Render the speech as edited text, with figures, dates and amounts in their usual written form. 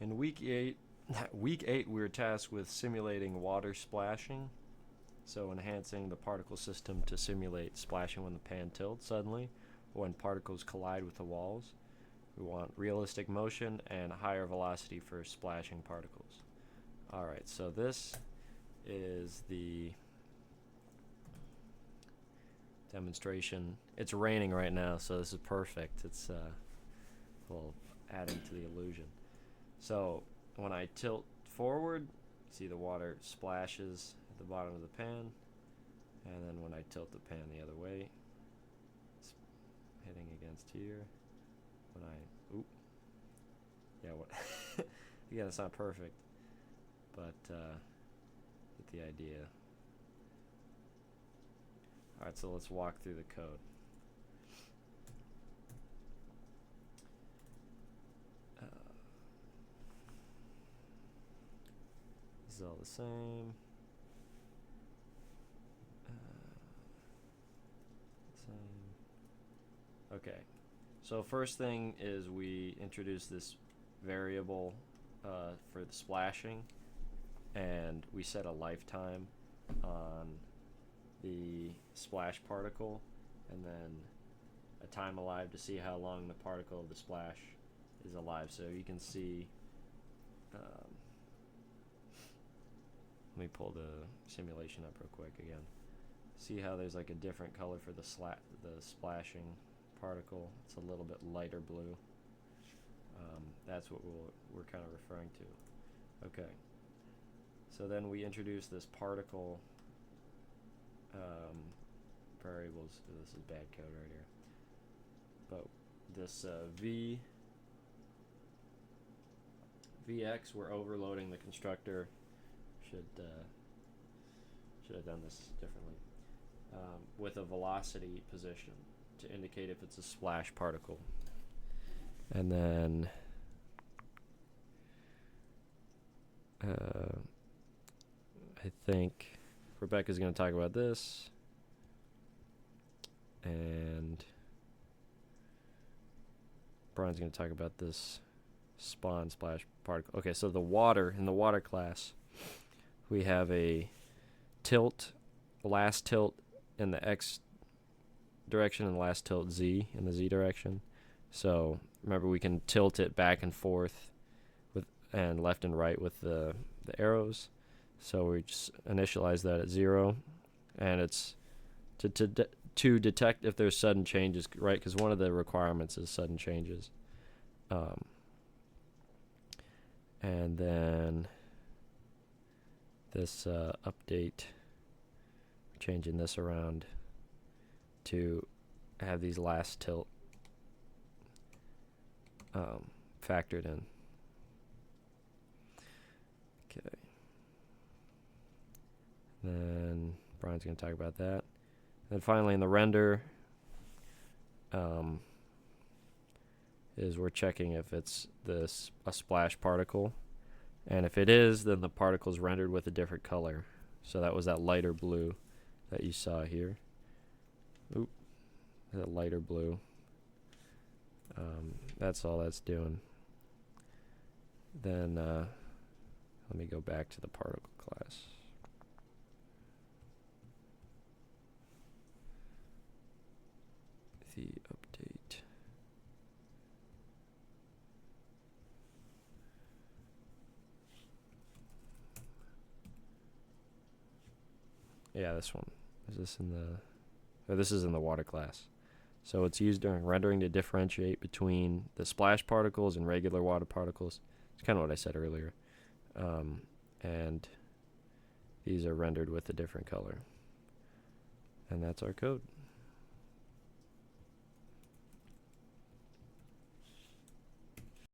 In week 8, we were tasked with simulating water splashing, so enhancing the particle system to simulate splashing when the pan tilts suddenly, or when particles collide with the walls. We want realistic motion and higher velocity for splashing particles. Alright, so this is the demonstration. It's raining right now, so this is perfect. It's a little adding to the illusion. So when I tilt forward, see the water splashes at the bottom of the pan, and then when I tilt the pan the other way, it's hitting against here. When I, what? Again, it's not perfect, but get the idea. All right, so let's walk through the code. This is all the same. Okay, so first thing is we introduce this variable for the splashing, and we set a lifetime on the splash particle, and then a time alive to see how long the particle of the splash is alive. So you can see, let me pull the simulation up real quick again. See how there's like a different color for the splashing particle. It's a little bit lighter blue. That's what we're kind of referring to. Okay. So then we introduce this particle variables. This is bad code right here. But this Vx, we're overloading the constructor. Should have done this differently. With a velocity position to indicate if it's a splash particle. And then I think Rebecca's going to talk about this, and Brian's going to talk about this spawn splash particle. Okay, so the water, in the water class, we have a tilt, last tilt in the X direction and last tilt Z in the Z direction. So remember, we can tilt it back and forth with and left and right with the arrows. So we just initialize that at 0, and it's to detect if there's sudden changes, right? Because one of the requirements is sudden changes. And then this update, changing this around to have these last tilt factored in. Okay. Then Brian's going to talk about that. Then finally in the render is we're checking if it's a splash particle. And if it is, then the particle is rendered with a different color. So that was that lighter blue that you saw here. Oop, that lighter blue. That's all that's doing. Then let me go back to the particle class. The update. Yeah, this one. Is this in the... this is in the water class. So it's used during rendering to differentiate between the splash particles and regular water particles. It's kind of what I said earlier. And these are rendered with a different color. And that's our code.